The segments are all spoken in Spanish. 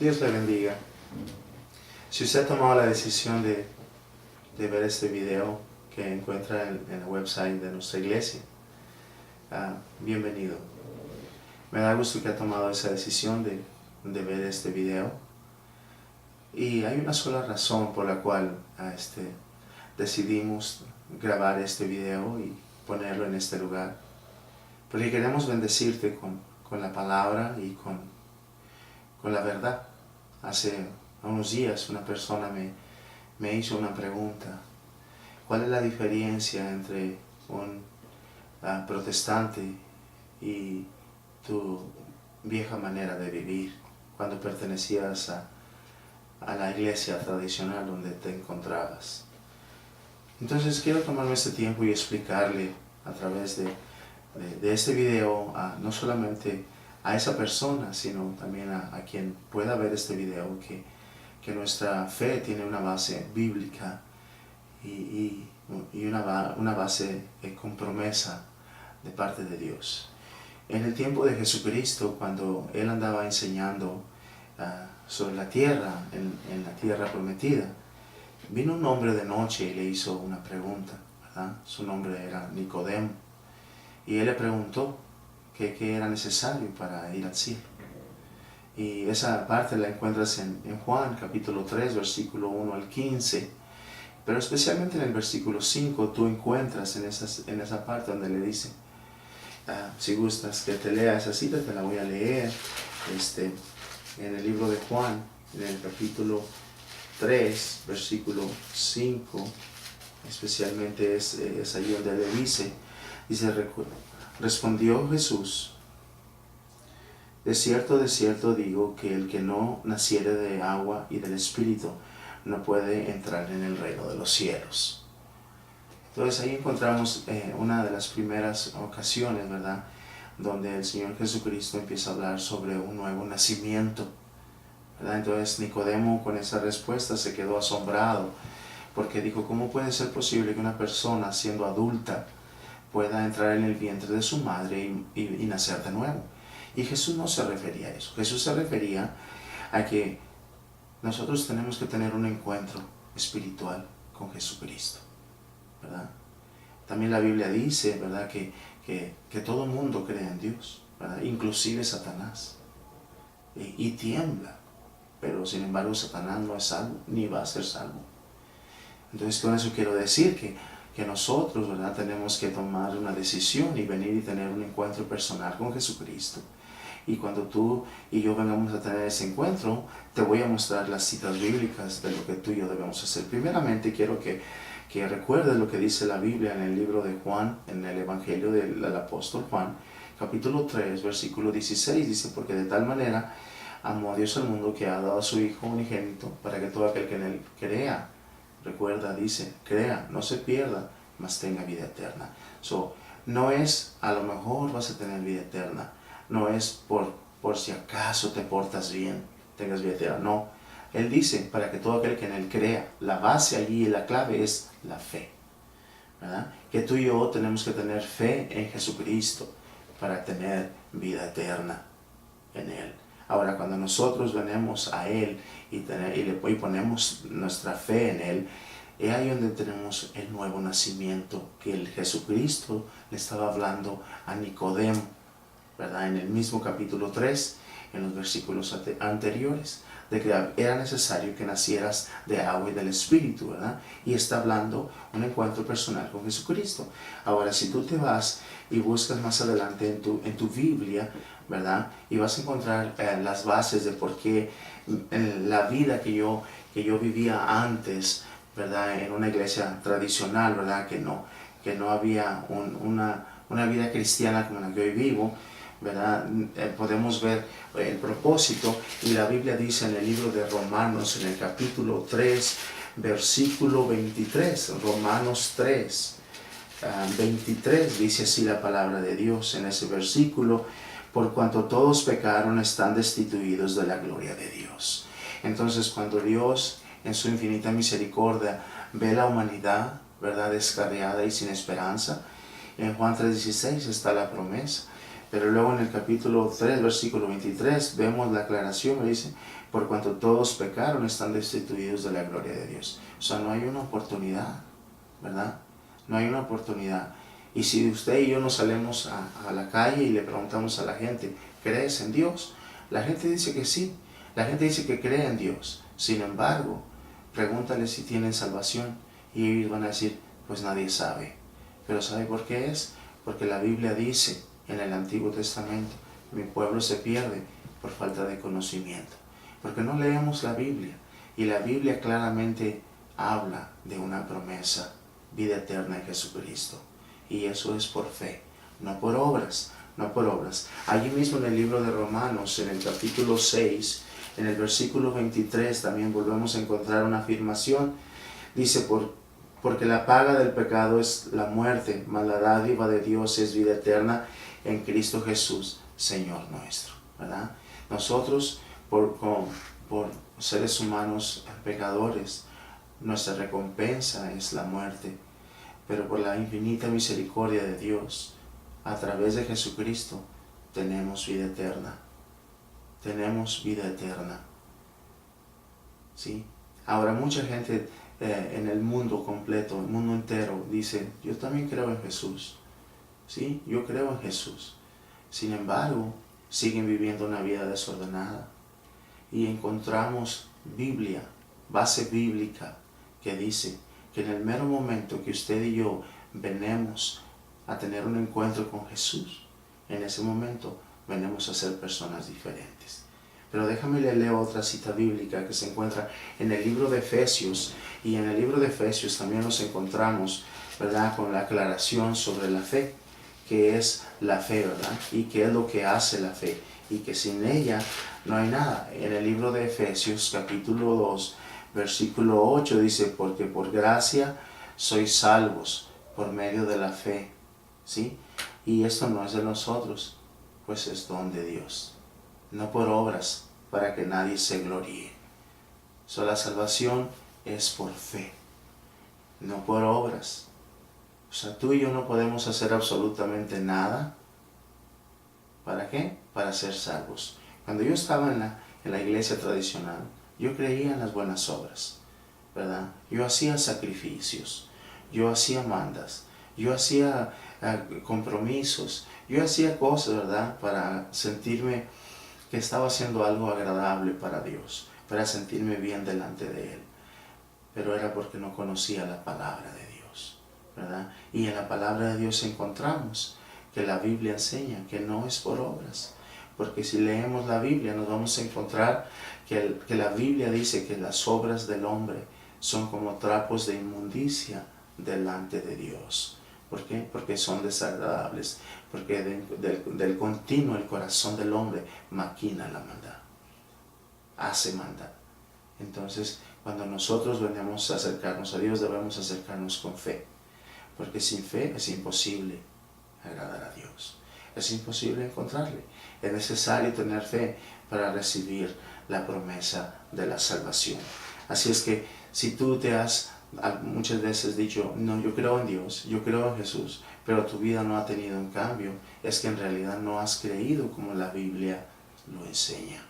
Dios le bendiga. Si usted ha tomado la decisión de ver este video que encuentra en el website de nuestra iglesia, bienvenido. Me da gusto que ha tomado esa decisión de ver este video. Y hay una sola razón por la cual decidimos grabar este video y ponerlo en este lugar. Porque queremos bendecirte con la palabra y con la verdad. Hace unos días una persona me hizo una pregunta. ¿Cuál es la diferencia entre un protestante y tu vieja manera de vivir cuando pertenecías a la iglesia tradicional donde te encontrabas? Entonces quiero tomarme este tiempo y explicarle a través de este video no solamente a esa persona, sino también a quien pueda ver este video, que nuestra fe tiene una base bíblica y una base con promesa de parte de Dios. En el tiempo de Jesucristo, cuando Él andaba enseñando sobre la tierra, en la tierra prometida, vino un hombre de noche y le hizo una pregunta, ¿verdad? Su nombre era Nicodemo, y Él le preguntó qué era necesario para ir al cielo. Y esa parte la encuentras en Juan capítulo 3, versículo 1 al 15, pero especialmente en el versículo 5 tú encuentras en esa parte donde le dice, si gustas que te lea esa cita, te la voy a leer, en el libro de Juan, en el capítulo 3, versículo 5, especialmente es allí donde le dice, respondió Jesús, de cierto digo que el que no naciere de agua y del Espíritu no puede entrar en el reino de los cielos. Entonces ahí encontramos una de las primeras ocasiones, ¿verdad?, donde el Señor Jesucristo empieza a hablar sobre un nuevo nacimiento, ¿verdad? Entonces Nicodemo con esa respuesta se quedó asombrado, porque dijo, ¿cómo puede ser posible que una persona siendo adulta pueda entrar en el vientre de su madre y nacer de nuevo? Y Jesús no se refería a eso. Jesús se refería a que nosotros tenemos que tener un encuentro espiritual con Jesucristo, ¿verdad? También la Biblia dice, ¿verdad?, que todo mundo cree en Dios, ¿verdad?, inclusive Satanás, y tiembla, pero sin embargo Satanás no es salvo, ni va a ser salvo. Entonces con eso quiero decir que nosotros, ¿verdad?, tenemos que tomar una decisión y venir y tener un encuentro personal con Jesucristo. Y cuando tú y yo vengamos a tener ese encuentro, te voy a mostrar las citas bíblicas de lo que tú y yo debemos hacer. Primeramente quiero que recuerdes lo que dice la Biblia en el libro de Juan, en el Evangelio del apóstol Juan, capítulo 3, versículo 16, dice, porque de tal manera amó a Dios al mundo que ha dado a su Hijo unigénito, para que todo aquel que en él crea, recuerda, dice, crea, no se pierda, mas tenga vida eterna. No es, a lo mejor vas a tener vida eterna, no es por si acaso te portas bien, tengas vida eterna, no. Él dice, para que todo aquel que en él crea, la base allí, la clave es la fe, ¿verdad? Que tú y yo tenemos que tener fe en Jesucristo para tener vida eterna en Él. Ahora, cuando nosotros venimos a Él y ponemos nuestra fe en Él, es ahí donde tenemos el nuevo nacimiento que el Jesucristo le estaba hablando a Nicodemo, ¿verdad? En el mismo capítulo 3, en los versículos anteriores, de que era necesario que nacieras de agua y del Espíritu, ¿verdad? Y está hablando un encuentro personal con Jesucristo. Ahora, si tú te vas y buscas más adelante en tu Biblia, ¿verdad?, y vas a encontrar las bases de por qué la vida que yo vivía antes, ¿verdad?, en una iglesia tradicional, ¿verdad?, que no había una vida cristiana como la que hoy vivo, ¿verdad?, podemos ver el propósito, y la Biblia dice en el libro de Romanos, en el capítulo 3, versículo 23, Romanos 3, 23, dice así la palabra de Dios en ese versículo, por cuanto todos pecaron están destituidos de la gloria de Dios. Entonces cuando Dios en su infinita misericordia ve la humanidad, ¿verdad?, descarriada y sin esperanza, en Juan 3:16 está la promesa. Pero luego en el capítulo 3, versículo 23, vemos la aclaración, me dice, por cuanto todos pecaron, están destituidos de la gloria de Dios. O sea, no hay una oportunidad, ¿verdad? No hay una oportunidad. Y si usted y yo nos salimos a la calle y le preguntamos a la gente, ¿crees en Dios? La gente dice que sí, la gente dice que cree en Dios. Sin embargo, pregúntale si tienen salvación y ellos van a decir, pues nadie sabe. Pero ¿sabe por qué es? Porque la Biblia dice en el Antiguo Testamento, mi pueblo se pierde por falta de conocimiento. Porque no leemos la Biblia. Y la Biblia claramente habla de una promesa, vida eterna en Jesucristo. Y eso es por fe, no por obras, no por obras. Allí mismo en el libro de Romanos, en el capítulo 6, en el versículo 23, también volvemos a encontrar una afirmación. Dice, porque la paga del pecado es la muerte, mas la dádiva de Dios es vida eterna en Cristo Jesús, Señor nuestro, ¿verdad? Nosotros, por seres humanos pecadores, nuestra recompensa es la muerte, pero por la infinita misericordia de Dios, a través de Jesucristo, tenemos vida eterna. Tenemos vida eterna. ¿Sí? Ahora mucha gente en el mundo completo, el mundo entero, dice, yo también creo en Jesús. ¿Sí? Yo creo en Jesús. Sin embargo, siguen viviendo una vida desordenada. Y encontramos Biblia, base bíblica, que dice que en el mero momento que usted y yo venemos a tener un encuentro con Jesús, en ese momento venimos a ser personas diferentes. Pero déjame leer otra cita bíblica que se encuentra en el libro de Efesios, y en el libro de Efesios también nos encontramos, ¿verdad?, con la aclaración sobre la fe, que es la fe, ¿verdad? Y qué es lo que hace la fe, y que sin ella no hay nada. En el libro de Efesios capítulo 2, versículo 8 dice, porque por gracia sois salvos por medio de la fe, ¿sí? Y esto no es de nosotros, pues es don de Dios, no por obras, para que nadie se gloríe. La salvación es por fe, no por obras. O sea, tú y yo no podemos hacer absolutamente nada. ¿Para qué? Para ser salvos. Cuando yo estaba en la iglesia tradicional, yo creía en las buenas obras, ¿verdad? Yo hacía sacrificios, yo hacía mandas, yo hacía compromisos, yo hacía cosas, ¿verdad?, para sentirme que estaba haciendo algo agradable para Dios, para sentirme bien delante de Él. Pero era porque no conocía la palabra de Dios, ¿verdad? Y en la palabra de Dios encontramos que la Biblia enseña que no es por obras. Porque si leemos la Biblia nos vamos a encontrar que la Biblia dice que las obras del hombre son como trapos de inmundicia delante de Dios. ¿Por qué? Porque son desagradables. Porque del continuo el corazón del hombre maquina la maldad. Hace maldad. Entonces, cuando nosotros venimos a acercarnos a Dios, debemos acercarnos con fe. Porque sin fe es imposible agradar a Dios. Es imposible encontrarle. Es necesario tener fe para recibir la promesa de la salvación. Así es que si tú te has muchas veces dicho, no, yo creo en Dios, yo creo en Jesús, pero tu vida no ha tenido un cambio, es que en realidad no has creído como la Biblia lo enseña.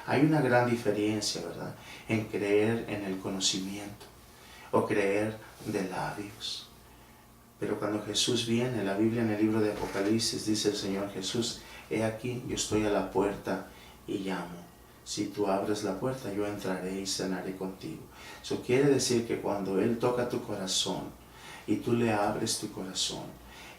Hay una gran diferencia, ¿verdad?, en creer en el conocimiento o creer de labios. Pero cuando Jesús viene, la Biblia en el libro de Apocalipsis dice el Señor Jesús, he aquí, yo estoy a la puerta y llamo. Si tú abres la puerta, yo entraré y cenaré contigo. Eso quiere decir que cuando Él toca tu corazón y tú le abres tu corazón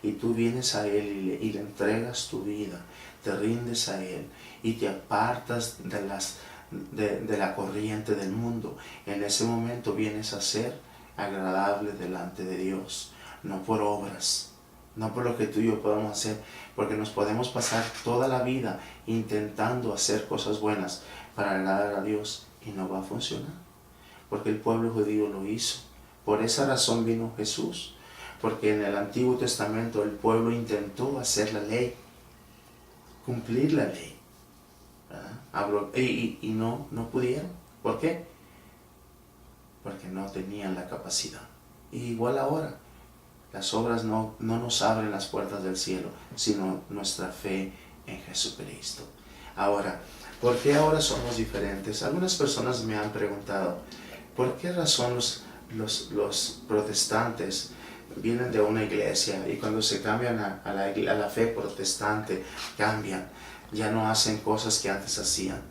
y tú vienes a Él y le entregas tu vida, te rindes a Él y te apartas de la corriente del mundo, en ese momento vienes a ser agradable delante de Dios. No por obras, no por lo que tú y yo podemos hacer, porque nos podemos pasar toda la vida intentando hacer cosas buenas para agradar a Dios y no va a funcionar, porque el pueblo judío lo hizo. Por esa razón vino Jesús, porque en el Antiguo Testamento el pueblo intentó hacer la ley, cumplir la ley, ¿verdad? Y no pudieron. ¿Por qué? Porque no tenían la capacidad. Y igual ahora, las obras no nos abren las puertas del cielo, sino nuestra fe en Jesucristo. Ahora, ¿por qué ahora somos diferentes? Algunas personas me han preguntado, ¿por qué razón los protestantes vienen de una iglesia y cuando se cambian a la fe protestante, cambian, ya no hacen cosas que antes hacían,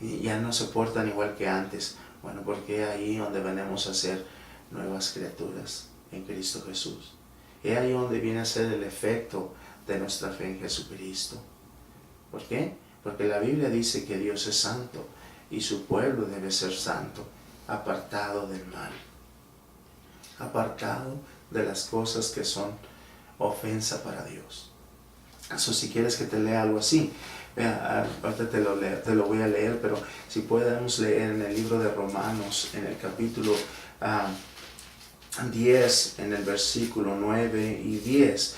y ya no se portan igual que antes? Bueno, porque es ahí donde venimos a ser nuevas criaturas en Cristo Jesús. Es ahí donde viene a ser el efecto de nuestra fe en Jesucristo. ¿Por qué? Porque la Biblia dice que Dios es santo y su pueblo debe ser santo, apartado del mal, apartado de las cosas que son ofensa para Dios. Eso, si quieres que te lea algo así, ahorita te lo voy a leer, pero si podemos leer en el libro de Romanos, en el capítulo 10, en el versículo 9 y 10,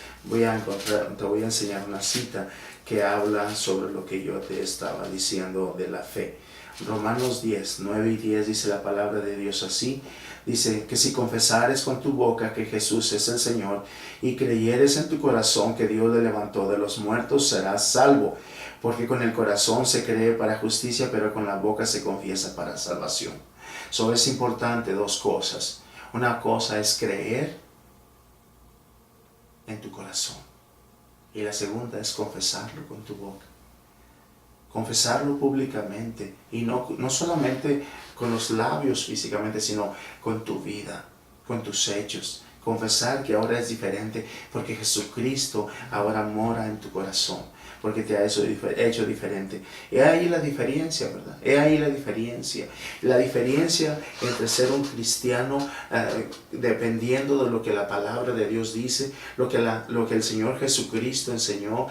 te voy a enseñar una cita que habla sobre lo que yo te estaba diciendo de la fe. Romanos 10, 9 y 10 dice la palabra de Dios así. Dice que si confesares con tu boca que Jesús es el Señor y creyeres en tu corazón que Dios le levantó de los muertos, serás salvo. Porque con el corazón se cree para justicia, pero con la boca se confiesa para salvación. So, es importante dos cosas. Una cosa es creer en tu corazón y la segunda es confesarlo con tu boca. Confesarlo públicamente y no solamente con los labios físicamente, sino con tu vida, con tus hechos. Confesar que ahora es diferente porque Jesucristo ahora mora en tu corazón, porque te ha hecho diferente. Es ahí la diferencia, ¿verdad? Es ahí la diferencia. La diferencia entre ser un cristiano dependiendo de lo que la palabra de Dios dice, lo que el Señor Jesucristo enseñó,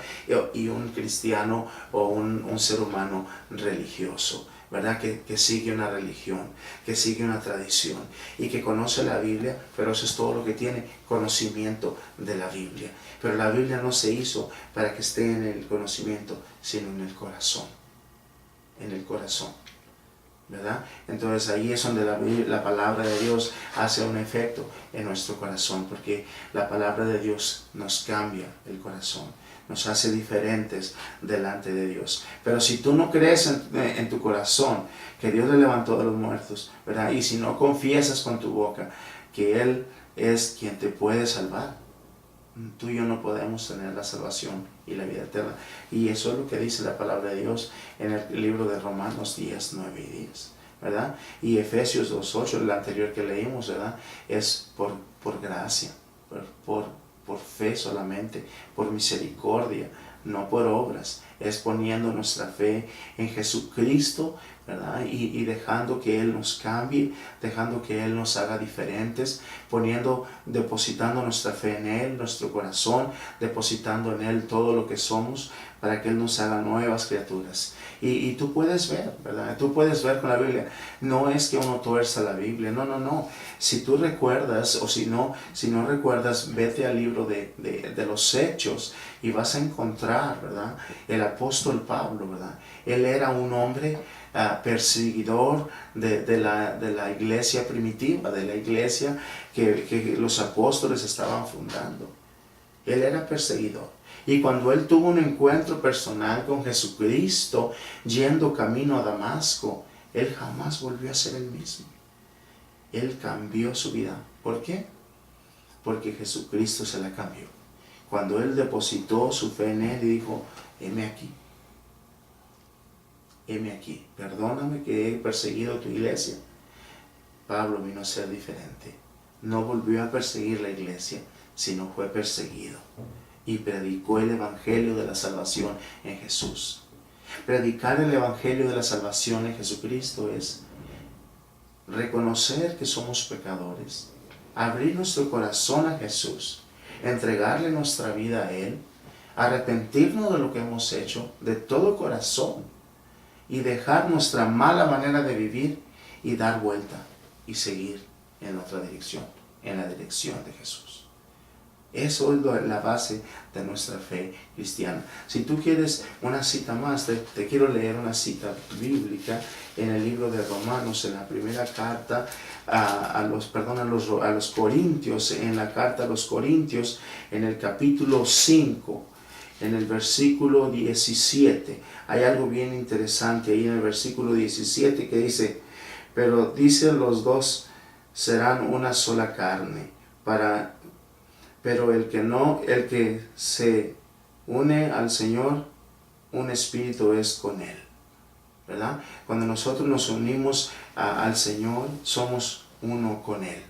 y un cristiano o un ser humano religioso, ¿verdad? Que sigue una religión, que sigue una tradición y que conoce la Biblia, pero eso es todo lo que tiene, conocimiento de la Biblia. Pero la Biblia no se hizo para que esté en el conocimiento, sino en el corazón, ¿verdad? Entonces ahí es donde la palabra de Dios hace un efecto en nuestro corazón, porque la palabra de Dios nos cambia el corazón, nos hace diferentes delante de Dios. Pero si tú no crees en tu corazón que Dios le levantó de los muertos, ¿verdad? Y si no confiesas con tu boca que Él es quien te puede salvar, tú y yo no podemos tener la salvación y la vida eterna. Y eso es lo que dice la palabra de Dios en el libro de Romanos 10, 9 y 10, ¿verdad? Y Efesios 2, 8, el anterior que leímos, ¿verdad? Es por gracia, por fe solamente, por misericordia, no por obras. Es poniendo nuestra fe en Jesucristo, ¿verdad? Y dejando que Él nos cambie, dejando que Él nos haga diferentes, depositando nuestra fe en Él, nuestro corazón, depositando en Él todo lo que somos, para que Él nos haga nuevas criaturas. Y tú puedes ver, ¿verdad? Tú puedes ver con la Biblia. No es que uno tuerza la Biblia, no. Si tú recuerdas, o si no recuerdas, vete al libro de los Hechos y vas a encontrar, ¿verdad? El apóstol Pablo, ¿verdad? Él era un hombre perseguidor de la iglesia primitiva, de la iglesia que los apóstoles estaban fundando. Él era perseguidor. Y cuando él tuvo un encuentro personal con Jesucristo, yendo camino a Damasco, él jamás volvió a ser el mismo. Él cambió su vida. ¿Por qué? Porque Jesucristo se la cambió. Cuando él depositó su fe en él y dijo, heme aquí, perdóname que he perseguido tu iglesia. Pablo vino a ser diferente. No volvió a perseguir la iglesia, sino fue perseguido. Y predicó el evangelio de la salvación en Jesús. Predicar el evangelio de la salvación en Jesucristo es reconocer que somos pecadores, abrir nuestro corazón a Jesús, entregarle nuestra vida a Él, arrepentirnos de lo que hemos hecho de todo corazón y dejar nuestra mala manera de vivir y dar vuelta y seguir en otra dirección, en la dirección de Jesús. Eso es la base de nuestra fe cristiana. Si tú quieres una cita más, te quiero leer una cita bíblica en el libro de Romanos, en la primera carta a los Corintios, en la carta a los Corintios, en el capítulo 5, en el versículo 17. Hay algo bien interesante ahí en el versículo 17 que dice, pero dicen los dos serán una sola carne, pero el que se une al Señor, un espíritu es con Él, ¿verdad? Cuando nosotros nos unimos al Señor, somos uno con Él,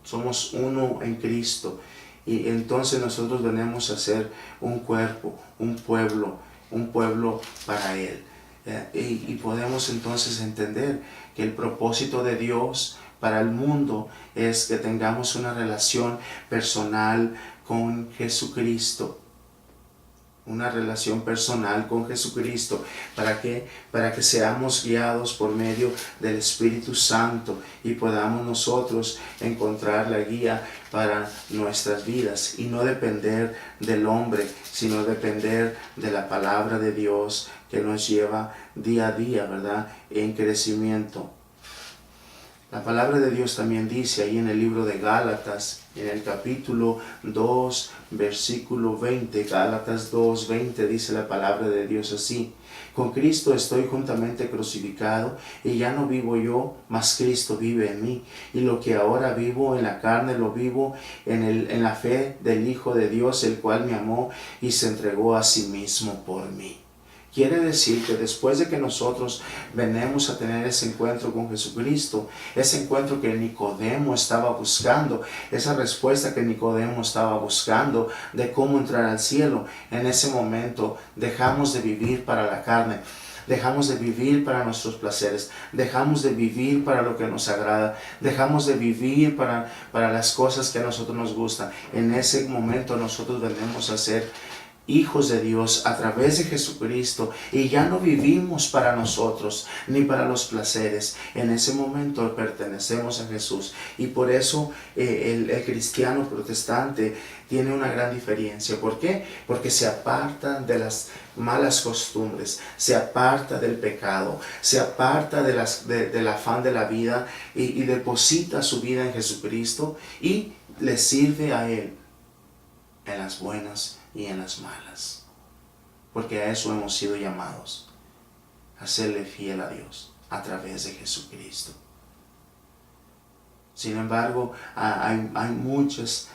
somos uno en Cristo, y entonces nosotros venimos a ser un cuerpo, un pueblo para Él. Y podemos entonces entender que el propósito de Dios para el mundo es que tengamos una relación personal con Jesucristo. Una relación personal con Jesucristo. ¿Para qué? Para que seamos guiados por medio del Espíritu Santo y podamos nosotros encontrar la guía para nuestras vidas y no depender del hombre, sino depender de la palabra de Dios que nos lleva día a día, ¿verdad?, en crecimiento. La palabra de Dios también dice ahí en el libro de Gálatas, en el capítulo 2, versículo 20, Gálatas 2, 20, dice la palabra de Dios así: con Cristo estoy juntamente crucificado, y ya no vivo yo, mas Cristo vive en mí. Y lo que ahora vivo en la carne, lo vivo en la fe del Hijo de Dios, el cual me amó y se entregó a sí mismo por mí. Quiere decir que después de que nosotros venimos a tener ese encuentro con Jesucristo, ese encuentro que Nicodemo estaba buscando, esa respuesta que Nicodemo estaba buscando de cómo entrar al cielo, en ese momento dejamos de vivir para la carne, dejamos de vivir para nuestros placeres, dejamos de vivir para lo que nos agrada, dejamos de vivir para las cosas que a nosotros nos gustan. En ese momento nosotros venimos a ser hijos de Dios a través de Jesucristo, y ya no vivimos para nosotros ni para los placeres. En ese momento pertenecemos a Jesús, y por eso el cristiano protestante tiene una gran diferencia. ¿Por qué? Porque se aparta de las malas costumbres, se aparta del pecado, se aparta del afán de la vida y deposita su vida en Jesucristo y le sirve a Él en las buenas y en las malas, porque a eso hemos sido llamados, a serle fiel a Dios a través de Jesucristo. Sin embargo, hay muchas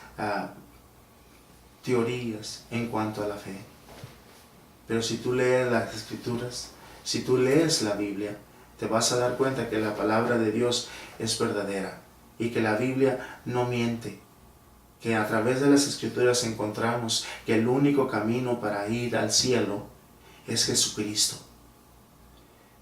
teorías en cuanto a la fe, pero si tú lees las Escrituras, si tú lees la Biblia, te vas a dar cuenta que la palabra de Dios es verdadera y que la Biblia no miente, que a través de las Escrituras encontramos que el único camino para ir al cielo es Jesucristo.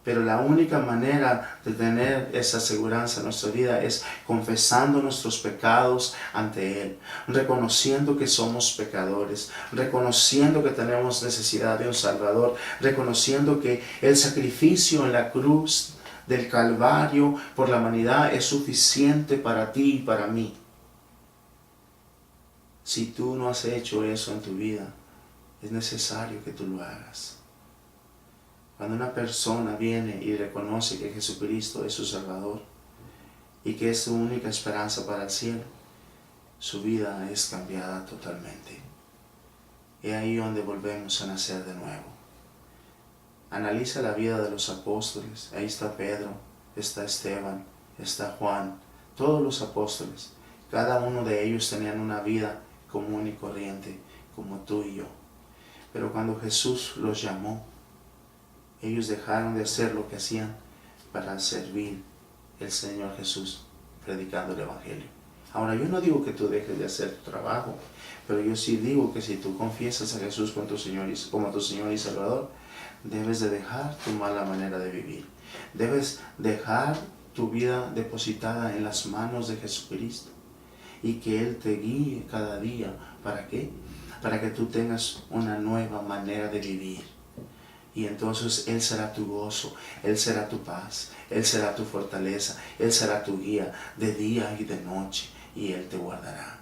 Pero la única manera de tener esa seguridad en nuestra vida es confesando nuestros pecados ante Él, reconociendo que somos pecadores, reconociendo que tenemos necesidad de un Salvador, reconociendo que el sacrificio en la cruz del Calvario por la humanidad es suficiente para ti y para mí. Si tú no has hecho eso en tu vida, es necesario que tú lo hagas. Cuando una persona viene y reconoce que Jesucristo es su Salvador y que es su única esperanza para el cielo, su vida es cambiada totalmente. Es ahí donde volvemos a nacer de nuevo. Analiza la vida de los apóstoles. Ahí está Pedro, está Esteban, está Juan, todos los apóstoles. Cada uno de ellos tenían una vida común y corriente, como tú y yo. Pero cuando Jesús los llamó, ellos dejaron de hacer lo que hacían para servir al Señor Jesús, predicando el Evangelio. Ahora, yo no digo que tú dejes de hacer tu trabajo, pero yo sí digo que si tú confiesas a Jesús como tu Señor y Salvador, debes de dejar tu mala manera de vivir. Debes dejar tu vida depositada en las manos de Jesucristo, y que Él te guíe cada día. ¿Para qué? Para que tú tengas una nueva manera de vivir. Y entonces Él será tu gozo, Él será tu paz, Él será tu fortaleza, Él será tu guía de día y de noche, y Él te guardará.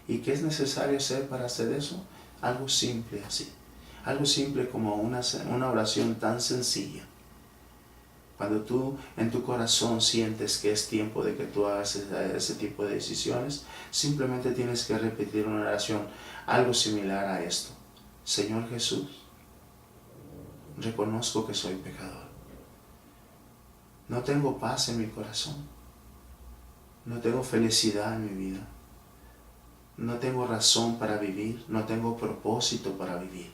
¿Y qué es necesario hacer para hacer eso? Algo simple así. Algo simple como una oración tan sencilla. Cuando tú en tu corazón sientes que es tiempo de que tú hagas ese tipo de decisiones, simplemente tienes que repetir una oración, algo similar a esto. Señor Jesús, reconozco que soy pecador. No tengo paz en mi corazón. No tengo felicidad en mi vida. No tengo razón para vivir. No tengo propósito para vivir.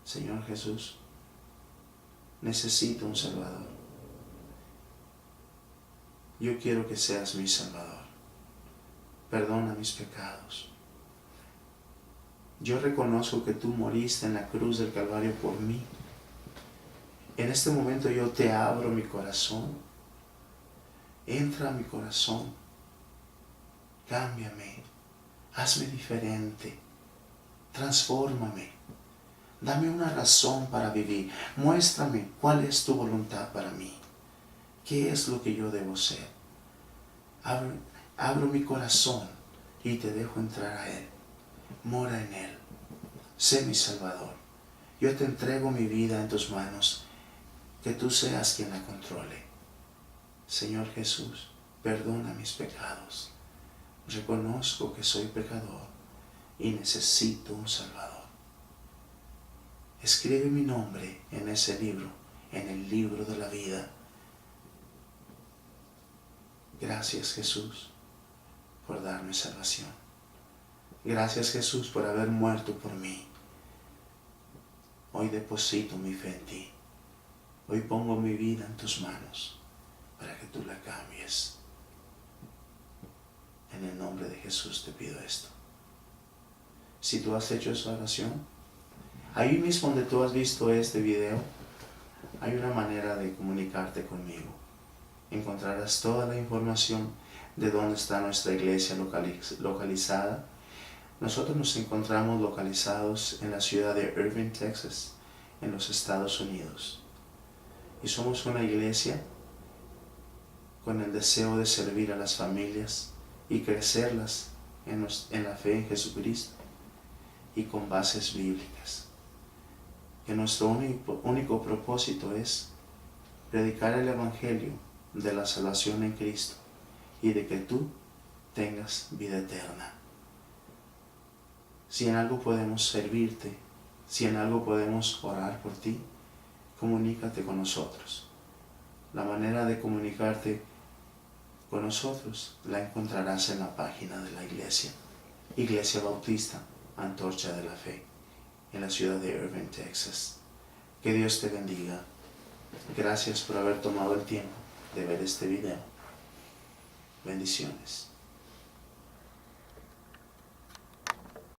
Señor Jesús, necesito un Salvador. Yo quiero que seas mi Salvador. Perdona mis pecados. Yo reconozco que tú moriste en la cruz del Calvario por mí. En este momento yo te abro mi corazón. Entra a mi corazón. Cámbiame. Hazme diferente. Transfórmame. Dame una razón para vivir. Muéstrame cuál es tu voluntad para mí. ¿Qué es lo que yo debo ser? Abro mi corazón y te dejo entrar a Él. Mora en Él. Sé mi Salvador. Yo te entrego mi vida en tus manos. Que tú seas quien la controle. Señor Jesús, perdona mis pecados. Reconozco que soy pecador y necesito un Salvador. Escribe mi nombre en ese libro, en el libro de la vida. Gracias, Jesús, por darme salvación. Gracias, Jesús, por haber muerto por mí. Hoy deposito mi fe en ti. Hoy pongo mi vida en tus manos para que tú la cambies. En el nombre de Jesús te pido esto. Si tú has hecho esa oración, ahí mismo donde tú has visto este video, hay una manera de comunicarte conmigo. Encontrarás toda la información de dónde está nuestra iglesia localizada. Nosotros nos encontramos localizados en la ciudad de Irving, Texas, en los Estados Unidos. Y somos una iglesia con el deseo de servir a las familias y crecerlas en la fe en Jesucristo y con bases bíblicas. Que nuestro único propósito es predicar el Evangelio de la salvación en Cristo y de que tú tengas vida eterna. Si en algo podemos servirte, si en algo podemos orar por ti, comunícate con nosotros. La manera de comunicarte con nosotros la encontrarás en la página de la iglesia, Iglesia Bautista Antorcha de la Fe, en la ciudad de Irving, Texas. Que Dios te bendiga. Gracias por haber tomado el tiempo de ver este video. Bendiciones.